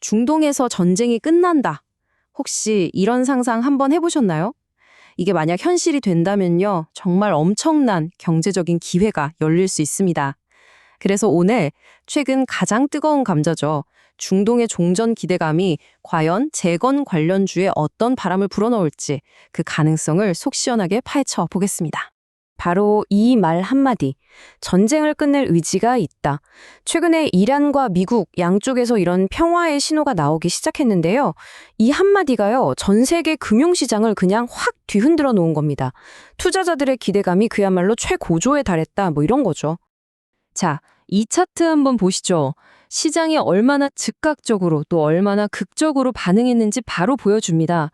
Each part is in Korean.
중동에서 전쟁이 끝난다. 혹시 이런 상상 한번 해보셨나요? 이게 만약 현실이 된다면요, 정말 엄청난 경제적인 기회가 열릴 수 있습니다. 그래서 오늘 최근 가장 뜨거운 감자죠. 중동의 종전 기대감이 과연 재건 관련주에 어떤 바람을 불어넣을지 그 가능성을 속 시원하게 파헤쳐 보겠습니다. 바로 이 말 한마디. 전쟁을 끝낼 의지가 있다. 최근에 이란과 미국 양쪽에서 이런 평화의 신호가 나오기 시작했는데요. 이 한마디가요, 전 세계 금융시장을 그냥 확 뒤흔들어 놓은 겁니다. 투자자들의 기대감이 그야말로 최고조에 달했다, 뭐 이런 거죠. 자, 이 차트 한번 보시죠. 시장이 얼마나 즉각적으로 또 얼마나 극적으로 반응했는지 바로 보여줍니다.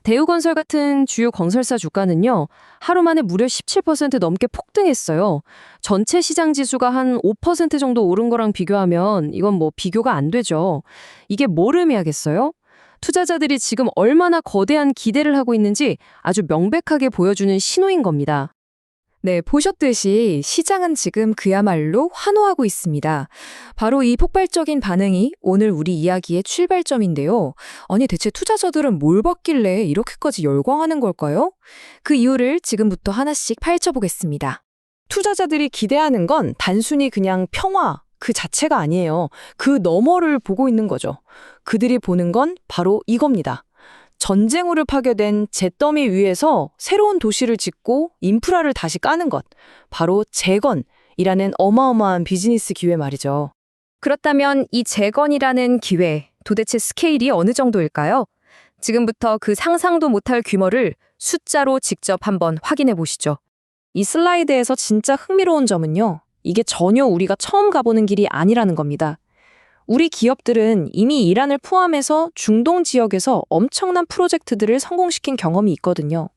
대우건설 같은 주요 건설사 주가는요, 하루 만에 무려 17% 넘게 폭등했어요. 전체 시장 지수가 한 5% 정도 오른 거랑 비교하면 이건 뭐 비교가 안 되죠. 이게 뭘 의미하겠어요? 투자자들이 지금 얼마나 거대한 기대를 하고 있는지 아주 명백하게 보여주는 신호인 겁니다. 네, 보셨듯이 시장은 지금 그야말로 환호하고 있습니다. 바로 이 폭발적인 반응이 오늘 우리 이야기의 출발점인데요. 아니, 대체 투자자들은 뭘 봤길래 이렇게까지 열광하는 걸까요? 그 이유를 지금부터 하나씩 파헤쳐 보겠습니다. 투자자들이 기대하는 건 단순히 그냥 평화 그 자체가 아니에요. 그 너머를 보고 있는 거죠. 그들이 보는 건 바로 이겁니다. 전쟁으로 파괴된 잿더미 위에서 새로운 도시를 짓고 인프라를 다시 까는 것. 바로 재건이라는 어마어마한 비즈니스 기회 말이죠. 그렇다면 이 재건이라는 기회, 도대체 스케일이 어느 정도일까요? 지금부터 그 상상도 못할 규모를 숫자로 직접 한번 확인해 보시죠. 이 슬라이드에서 진짜 흥미로운 점은요, 이게 전혀 우리가 처음 가보는 길이 아니라는 겁니다. 우리 기업들은 이미 이란을 포함해서 중동 지역에서 엄청난 프로젝트들을 성공시킨 경험이 있거든요.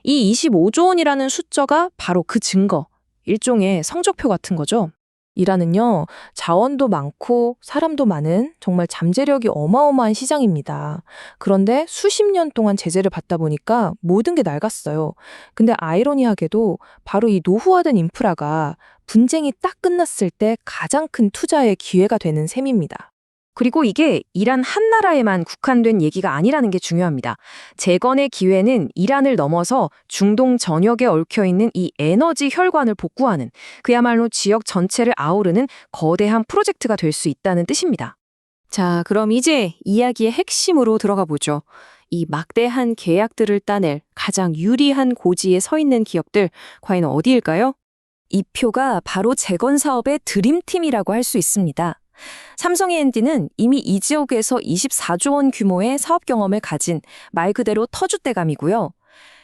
이 25조 원이라는 숫자가 바로 그 증거, 일종의 성적표 같은 거죠. 이란은요, 자원도 많고 사람도 많은 정말 잠재력이 어마어마한 시장입니다. 그런데 수십 년 동안 제재를 받다 보니까 모든 게 낡았어요. 근데 아이러니하게도 바로 이 노후화된 인프라가 분쟁이 딱 끝났을 때 가장 큰 투자의 기회가 되는 셈입니다. 그리고 이게 이란 한 나라에만 국한된 얘기가 아니라는 게 중요합니다. 재건의 기회는 이란을 넘어서 중동 전역에 얽혀있는 이 에너지 혈관을 복구하는, 그야말로 지역 전체를 아우르는 거대한 프로젝트가 될 수 있다는 뜻입니다. 자, 그럼 이제 이야기의 핵심으로 들어가 보죠. 이 막대한 계약들을 따낼 가장 유리한 고지에 서 있는 기업들, 과연 어디일까요? 이 표가 바로 재건 사업의 드림팀이라고 할 수 있습니다. 삼성END는 이미 이 지역에서 24조 원 규모의 사업 경험을 가진 말 그대로 터줏대감이고요.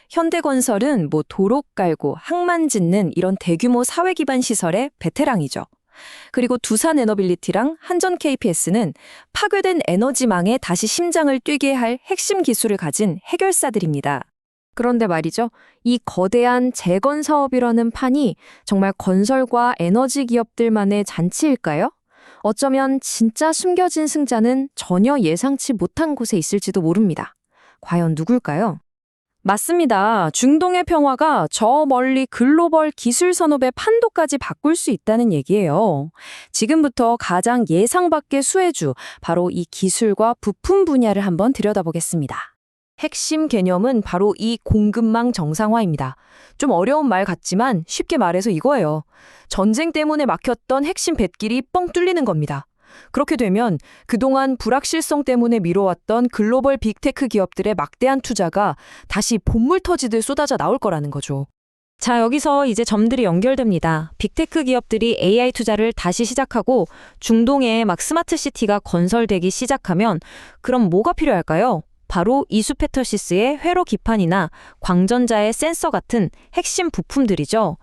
현대건설은 뭐 도로 깔고 항만 짓는 이런 대규모 사회 기반 시설의 베테랑이죠. 그리고 두산에너빌리티랑 한전 KPS는 파괴된 에너지망에 다시 심장을 뛰게 할 핵심 기술을 가진 해결사들입니다. 그런데 말이죠, 이 거대한 재건 사업이라는 판이 정말 건설과 에너지 기업들만의 잔치일까요? 어쩌면 진짜 숨겨진 승자는 전혀 예상치 못한 곳에 있을지도 모릅니다. 과연 누굴까요? 맞습니다. 중동의 평화가 저 멀리 글로벌 기술 산업의 판도까지 바꿀 수 있다는 얘기예요. 지금부터 가장 예상 밖의 수혜주, 바로 이 기술과 부품 분야를 한번 들여다보겠습니다. 핵심 개념은 바로 이 공급망 정상화입니다. 좀 어려운 말 같지만 쉽게 말해서 이거예요. 전쟁 때문에 막혔던 핵심 뱃길이 뻥 뚫리는 겁니다. 그렇게 되면 그동안 불확실성 때문에 미뤄왔던 글로벌 빅테크 기업들의 막대한 투자가 다시 본물 터지듯 쏟아져 나올 거라는 거죠. 자, 여기서 이제 점들이 연결됩니다. 빅테크 기업들이 AI 투자를 다시 시작하고 중동에 막 스마트 시티가 건설되기 시작하면 그럼 뭐가 필요할까요? 바로 이수페터시스의 회로 기판이나 광전자의 센서 같은 핵심 부품들이죠.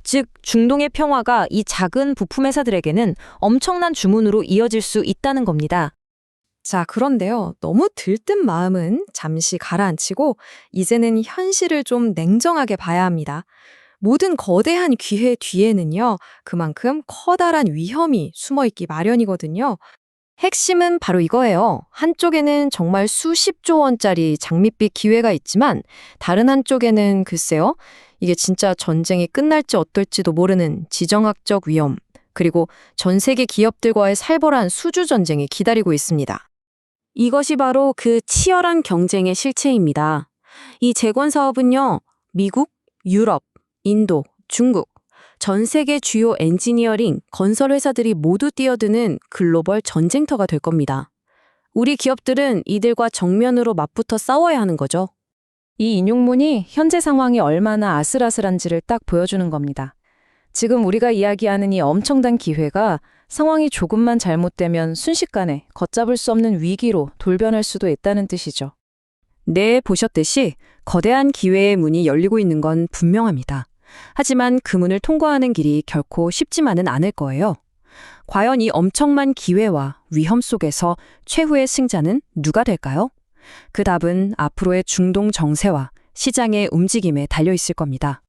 즉, 중동의 평화가 이 작은 부품 회사들에게는 엄청난 주문으로 이어질 수 있다는 겁니다. 자, 그런데요, 너무 들뜬 마음은 잠시 가라앉히고 이제는 현실을 좀 냉정하게 봐야 합니다. 모든 거대한 기회 뒤에는요, 그만큼 커다란 위험이 숨어있기 마련이거든요. 핵심은 바로 이거예요. 한쪽에는 정말 수십조 원짜리 장밋빛 기회가 있지만 다른 한쪽에는 글쎄요, 이게 진짜 전쟁이 끝날지 어떨지도 모르는 지정학적 위험, 그리고 전 세계 기업들과의 살벌한 수주 전쟁이 기다리고 있습니다. 이것이 바로 그 치열한 경쟁의 실체입니다. 이 재건 사업은요, 미국, 유럽, 인도, 중국, 전 세계 주요 엔지니어링, 건설 회사들이 모두 뛰어드는 글로벌 전쟁터가 될 겁니다. 우리 기업들은 이들과 정면으로 맞붙어 싸워야 하는 거죠. 이 인용문이 현재 상황이 얼마나 아슬아슬한지를 딱 보여주는 겁니다. 지금 우리가 이야기하는 이 엄청난 기회가 상황이 조금만 잘못되면 순식간에 걷잡을 수 없는 위기로 돌변할 수도 있다는 뜻이죠. 네, 보셨듯이 거대한 기회의 문이 열리고 있는 건 분명합니다. 하지만 그 문을 통과하는 길이 결코 쉽지만은 않을 거예요. 과연 이 엄청난 기회와 위험 속에서 최후의 승자는 누가 될까요? 그 답은 앞으로의 중동 정세와 시장의 움직임에 달려 있을 겁니다.